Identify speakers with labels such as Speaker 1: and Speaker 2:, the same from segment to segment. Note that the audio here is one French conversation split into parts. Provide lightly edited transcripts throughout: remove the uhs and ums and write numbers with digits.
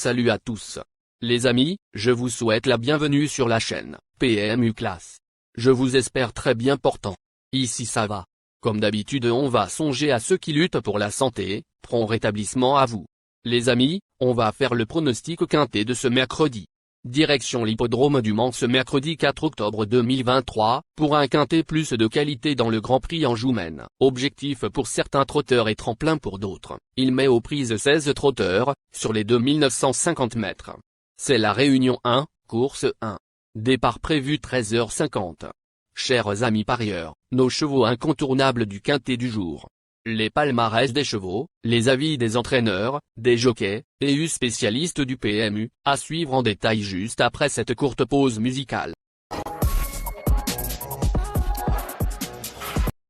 Speaker 1: Salut à tous. Les amis, je vous souhaite la bienvenue sur la chaîne PMU Classe. Je vous espère très bien portant. Ici ça va. Comme d'habitude on va songer à ceux qui luttent pour la santé, prompt rétablissement à vous. Les amis, on va faire le pronostic quintet de ce mercredi. Direction l'hippodrome du Mans ce mercredi 4 octobre 2023, pour un quintet plus de qualité dans le Grand Prix Anjoumen. Objectif pour certains trotteurs et tremplin pour d'autres. Il met aux prises 16 trotteurs, sur les 2950 mètres. C'est la Réunion 1, course 1. Départ prévu 13h50. Chers amis parieurs, nos chevaux incontournables du quintet du jour. Les palmarès des chevaux, les avis des entraîneurs, des jockeys, et spécialistes du PMU, à suivre en détail juste après cette courte pause musicale.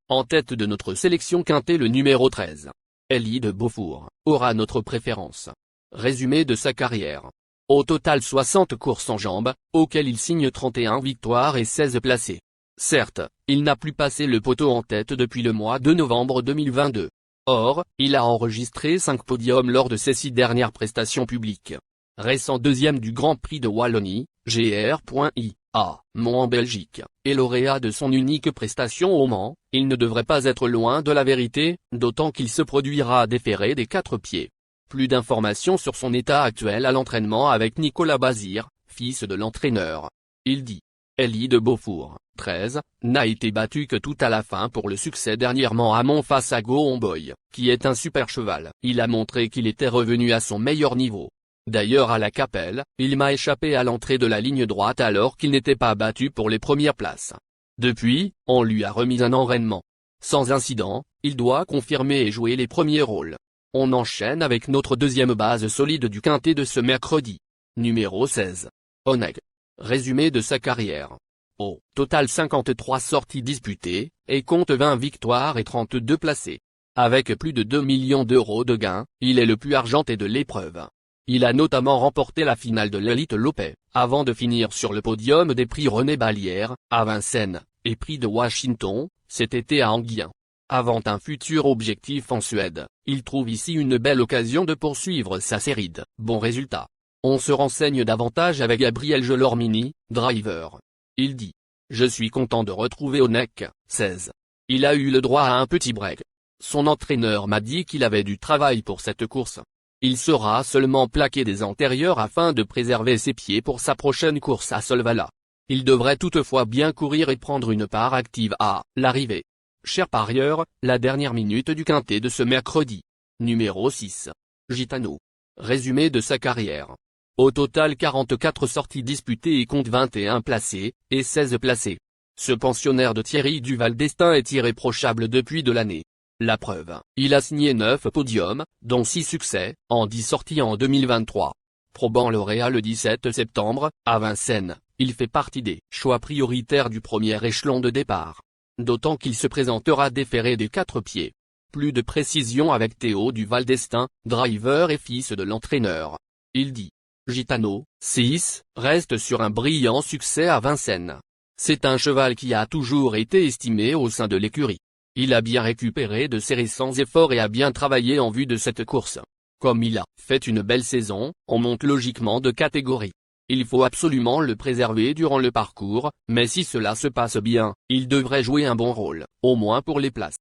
Speaker 1: En tête de notre sélection quintet le numéro 13. Ellie de Beaufour, aura notre préférence. Résumé de sa carrière. Au total 60 courses en jambes, auxquelles il signe 31 victoires et 16 placés. Certes, il n'a plus passé le poteau en tête depuis le mois de novembre 2022. Or, il a enregistré 5 podiums lors de ses 6 dernières prestations publiques. Récent deuxième du Grand Prix de Wallonie, GR.IA, Mans en Belgique, et lauréat de son unique prestation au Mans, il ne devrait pas être loin de la vérité, d'autant qu'il se produira déféré des 4 pieds. Plus d'informations sur son état actuel à l'entraînement avec Nicolas Bazir, fils de l'entraîneur. Il dit. Ellie de Beaufour, 13, n'a été battu que tout à la fin pour le succès dernièrement à Mans face à Go Homeboy, qui est un super cheval. Il a montré qu'il était revenu à son meilleur niveau. D'ailleurs à la Capelle, il m'a échappé à l'entrée de la ligne droite alors qu'il n'était pas battu pour les premières places. Depuis, on lui a remis un enraînement. Sans incident, il doit confirmer et jouer les premiers rôles. On enchaîne avec notre deuxième base solide du quintet de ce mercredi. Numéro 16. Oneg. Résumé de sa carrière. Au total 53 sorties disputées, et compte 20 victoires et 32 placés. Avec plus de 2 millions d'euros de gains, il est le plus argenté de l'épreuve. Il a notamment remporté la finale de l'Elite Lopet, avant de finir sur le podium des prix René Ballière, à Vincennes, et prix de Washington, cet été à Anguien. Avant un futur objectif en Suède, il trouve ici une belle occasion de poursuivre sa série de bons résultats. On se renseigne davantage avec Gabriel Gelormini, driver. Il dit. Je suis content de retrouver Oneg, 16. Il a eu le droit à un petit break. Son entraîneur m'a dit qu'il avait du travail pour cette course. Il sera seulement plaqué des antérieurs afin de préserver ses pieds pour sa prochaine course à Solvala. Il devrait toutefois bien courir et prendre une part active à l'arrivée. Chers parieurs, la dernière minute du quintet de ce mercredi. Numéro 6. Gitano. Résumé de sa carrière. Au total 44 sorties disputées et compte 21 placés, et 16 placés. Ce pensionnaire de Thierry Duval d'Estaing est irréprochable depuis de l'année. La preuve, il a signé 9 podiums, dont 6 succès, en 10 sorties en 2023. Probant lauréat le 17 septembre, à Vincennes, il fait partie des choix prioritaires du premier échelon de départ. D'autant qu'il se présentera déféré des 4 pieds. Plus de précision avec Théo Duval d'Estaing, driver et fils de l'entraîneur. Il dit. Gitano, 6, reste sur un brillant succès à Vincennes. C'est un cheval qui a toujours été estimé au sein de l'écurie. Il a bien récupéré de ses récents efforts et a bien travaillé en vue de cette course. Comme il a fait une belle saison, on monte logiquement de catégorie. Il faut absolument le préserver durant le parcours, mais si cela se passe bien, il devrait jouer un bon rôle, au moins pour les places.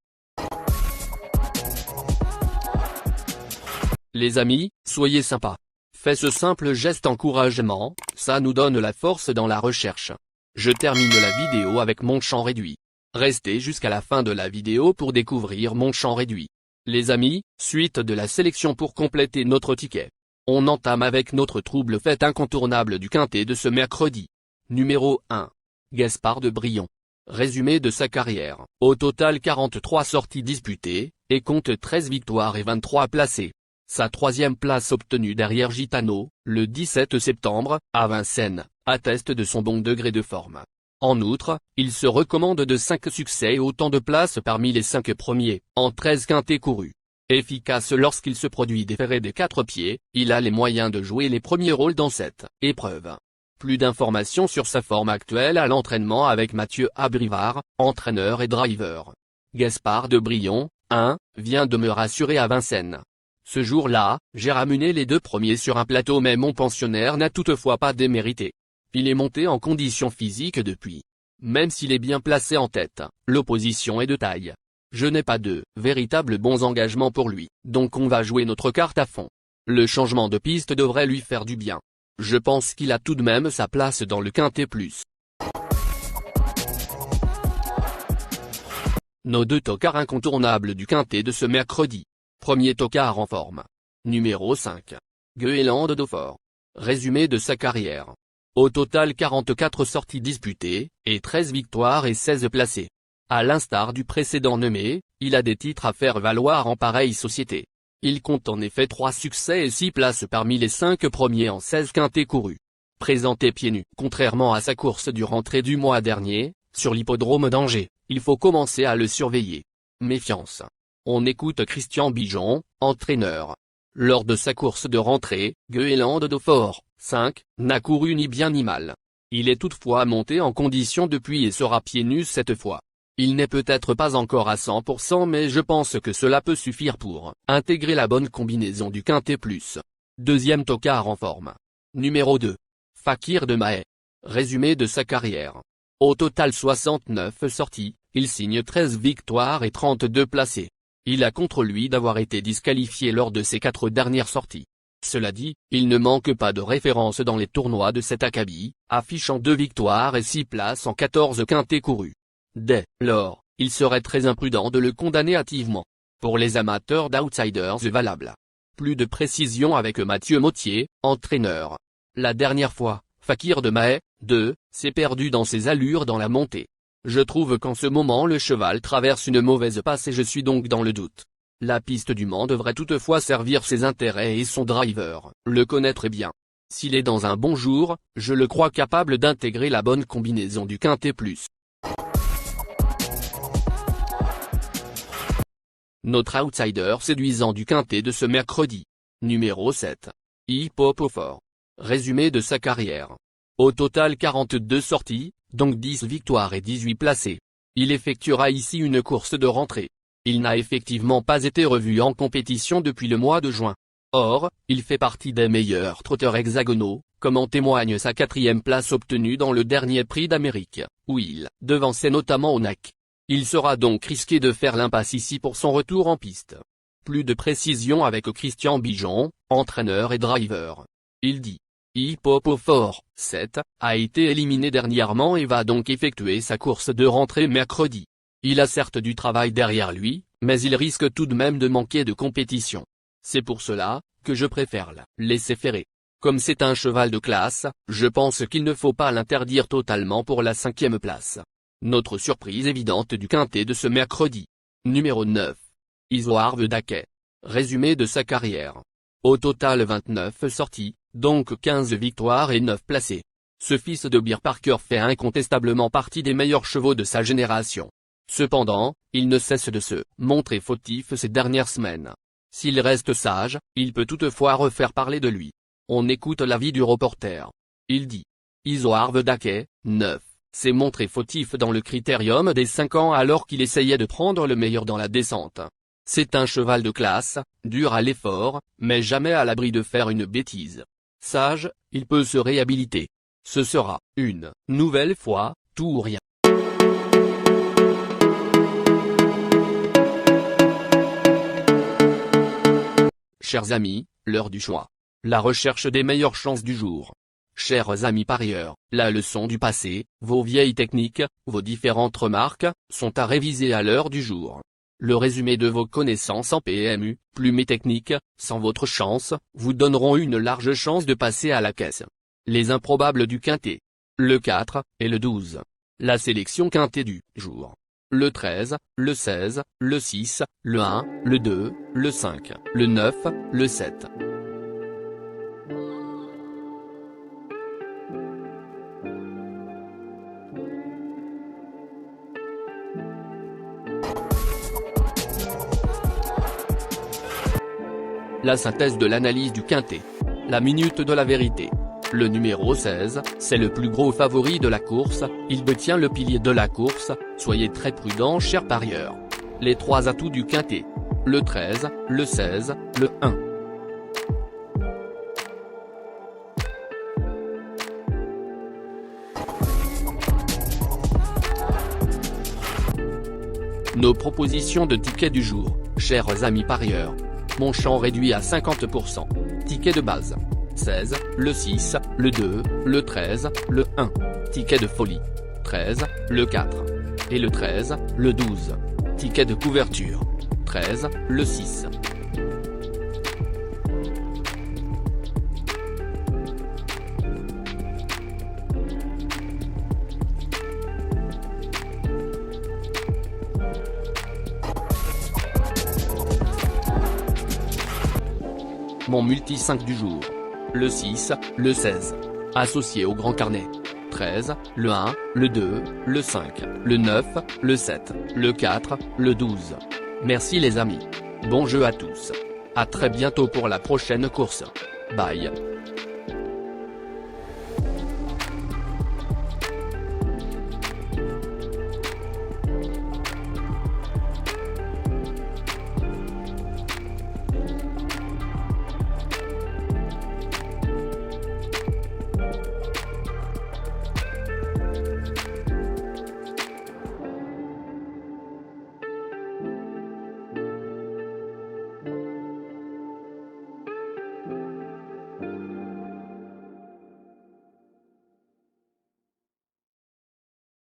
Speaker 1: Les amis, soyez sympas. Fais ce simple geste encouragement, ça nous donne la force dans la recherche. Je termine la vidéo avec mon champ réduit. Restez jusqu'à la fin de la vidéo pour découvrir mon champ réduit. Les amis, suite de la sélection pour compléter notre ticket. On entame avec notre trouble fête incontournable du quintet de ce mercredi. Numéro 1. Gaspard de Brion. Résumé de sa carrière. Au total 43 sorties disputées, et compte 13 victoires et 23 placés. Sa troisième place obtenue derrière Gitano, le 17 septembre, à Vincennes, atteste de son bon degré de forme. En outre, il se recommande de 5 succès et autant de places parmi les 5 premiers, en 13 quintets courus. Efficace lorsqu'il se produit déféré des 4 pieds, il a les moyens de jouer les premiers rôles dans cette épreuve. Plus d'informations sur sa forme actuelle à l'entraînement avec Mathieu Abrivard, entraîneur et driver. Gaspard de Brion, 1, vient de me rassurer à Vincennes. Ce jour-là, j'ai ramené les 2 premiers sur un plateau mais mon pensionnaire n'a toutefois pas démérité. Il est monté en condition physique depuis. Même s'il est bien placé en tête, l'opposition est de taille. Je n'ai pas de véritables bons engagements pour lui, donc on va jouer notre carte à fond. Le changement de piste devrait lui faire du bien. Je pense qu'il a tout de même sa place dans le Quintet Plus. Nos 2 tocards incontournables du Quintet de ce mercredi. Premier tocard en forme. Numéro 5. Gueland Dauphin. Résumé de sa carrière. Au total 44 sorties disputées, et 13 victoires et 16 placés. À l'instar du précédent nommé, il a des titres à faire valoir en pareille société. Il compte en effet 3 succès et 6 places parmi les 5 premiers en 16 quintets courus. Présenté pieds nus, contrairement à sa course du rentrée du mois dernier, sur l'hippodrome d'Angers, il faut commencer à le surveiller. Méfiance. On écoute Christian Bijon, entraîneur. Lors de sa course de rentrée, Gueland Dauphin, 5, n'a couru ni bien ni mal. Il est toutefois monté en condition depuis et sera pieds nus cette fois. Il n'est peut-être pas encore à 100% mais je pense que cela peut suffire pour intégrer la bonne combinaison du Quintet Plus. Deuxième tocard en forme. Numéro 2. Fakir de Mahé. Résumé de sa carrière. Au total 69 sorties, il signe 13 victoires et 32 placés. Il a contre lui d'avoir été disqualifié lors de ses 4 dernières sorties. Cela dit, il ne manque pas de référence dans les tournois de cet acabit, affichant 2 victoires et 6 places en 14 quintets courus. Dès lors, il serait très imprudent de le condamner hâtivement. Pour les amateurs d'outsiders valables. Plus de précision avec Mathieu Mottier, entraîneur. La dernière fois, Fakir de Mahé, 2, s'est perdu dans ses allures dans la montée. Je trouve qu'en ce moment le cheval traverse une mauvaise passe et je suis donc dans le doute. La piste du Mans devrait toutefois servir ses intérêts et son driver, le connaître bien. S'il est dans un bon jour, je le crois capable d'intégrer la bonne combinaison du Quintet Plus. Notre outsider séduisant du Quintet de ce mercredi. Numéro 7. Hippopophore. Résumé de sa carrière. Au total 42 sorties, donc 10 victoires et 18 placés. Il effectuera ici une course de rentrée. Il n'a effectivement pas été revu en compétition depuis le mois de juin. Or, il fait partie des meilleurs trotteurs hexagonaux, comme en témoigne sa 4e place obtenue dans le dernier prix d'Amérique, où il devançait notamment Onac. Il sera donc risqué de faire l'impasse ici pour son retour en piste. Plus de précision avec Christian Bijon, entraîneur et driver. Il dit. Hippopophore, 7, a été éliminé dernièrement et va donc effectuer sa course de rentrée mercredi. Il a certes du travail derrière lui, mais il risque tout de même de manquer de compétition. C'est pour cela que je préfère le laisser faire. Comme c'est un cheval de classe, je pense qu'il ne faut pas l'interdire totalement pour la 5e place. Notre surprise évidente du Quintet de ce mercredi. Numéro 9. Isoarve Daquet. Résumé de sa carrière. Au total 29 sorties, donc 15 victoires et 9 placés. Ce fils de Beer Parker fait incontestablement partie des meilleurs chevaux de sa génération. Cependant, il ne cesse de se montrer fautif ces dernières semaines. S'il reste sage, il peut toutefois refaire parler de lui. On écoute l'avis du reporter. Il dit. Isoarve Daquet, 9, s'est montré fautif dans le critérium des 5 ans alors qu'il essayait de prendre le meilleur dans la descente. C'est un cheval de classe, dur à l'effort, mais jamais à l'abri de faire une bêtise. Sage, il peut se réhabiliter. Ce sera, une nouvelle fois, tout ou rien. Chers amis, l'heure du choix. La recherche des meilleures chances du jour. Chers amis parieurs, la leçon du passé, vos vieilles techniques, vos différentes remarques, sont à réviser à l'heure du jour. Le résumé de vos connaissances en PMU, plumes et techniques, sans votre chance, vous donneront une large chance de passer à la caisse. Les improbables du Quintet. Le 4 et le 12. La sélection Quintet du jour. Le 13, le 16, le 6, le 1, le 2, le 5, le 9, le 7. La synthèse de l'analyse du Quintet. La minute de la vérité. Le numéro 16, c'est le plus gros favori de la course, il détient le pilier de la course, soyez très prudents chers parieurs. Les 3 atouts du Quintet. le 13, le 16, le 1. Nos propositions de tickets du jour, chers amis parieurs. Mon champ réduit à 50%. Ticket de base. 16, le 6, le 2, le 13, le 1. Ticket de folie. 13, le 4. Et le 13, le 12. Ticket de couverture. 13, le 6. Mon multi 5 du jour. Le 6, le 16. Associé au grand carnet. 13, le 1, le 2, le 5, le 9, le 7, le 4, le 12. Merci les amis. Bon jeu à tous. À très bientôt pour la prochaine course. Bye.